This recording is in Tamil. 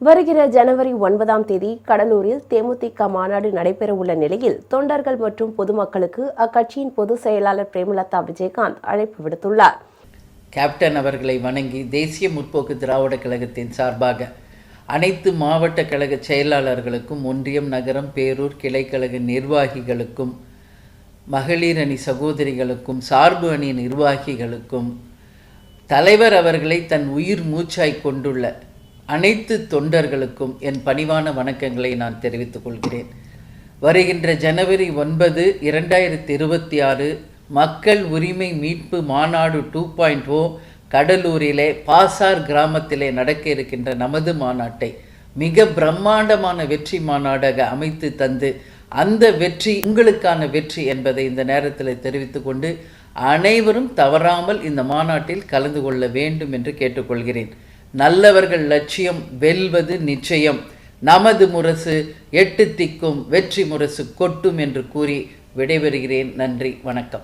வருகிற ஜனவரி 9ஆம் தேதி கடலூரில் தேமுதிக மாநாடு நடைபெறவுள்ள நிலையில் தொண்டர்கள் மற்றும் பொதுமக்களுக்கு அக்கட்சியின் பொதுச் செயலாளர் பிரேமலதா விஜயகாந்த் அழைப்பு விடுத்துள்ளார். கேப்டன் அவர்களை வணங்கி தேசிய முற்போக்கு திராவிட கழகத்தின் சார்பாக அனைத்து மாவட்ட கழக செயலாளர்களுக்கும், ஒன்றியம், நகரம், பேரூர் கிளைக்கழக நிர்வாகிகளுக்கும், மகளிர் அணி சகோதரிகளுக்கும், சார்பு அணி நிர்வாகிகளுக்கும், தலைவர் அவர்களை தன் உயிர் மூச்சாய் கொண்டுள்ள அனைத்து தொண்டர்களுக்கும் என் பணிவான வணக்கங்களை நான் தெரிவித்துக் கொள்கிறேன். வருகின்ற ஜனவரி 9, 2026 மக்கள் உரிமை மீட்பு மாநாடு 2.0 கடலூரிலே பாசார் கிராமத்திலே நடக்க இருக்கின்ற நமது மாநாட்டை மிக பிரம்மாண்டமான வெற்றி மாநாடாக அமைத்து தந்து, அந்த வெற்றி உங்களுக்கான வெற்றி என்பதை இந்த நேரத்தில் தெரிவித்துக் கொண்டு அனைவரும் தவறாமல் இந்த மாநாட்டில் கலந்து கொள்ள வேண்டும் என்று கேட்டுக்கொள்கிறேன். நல்லவர்கள் லட்சியம் வெல்வது நிச்சயம். நமது முரசு 8 திக்கும் வெற்றி முரசு கொட்டும் என்று கூறி விடைபெறுகிறேன். நன்றி, வணக்கம்.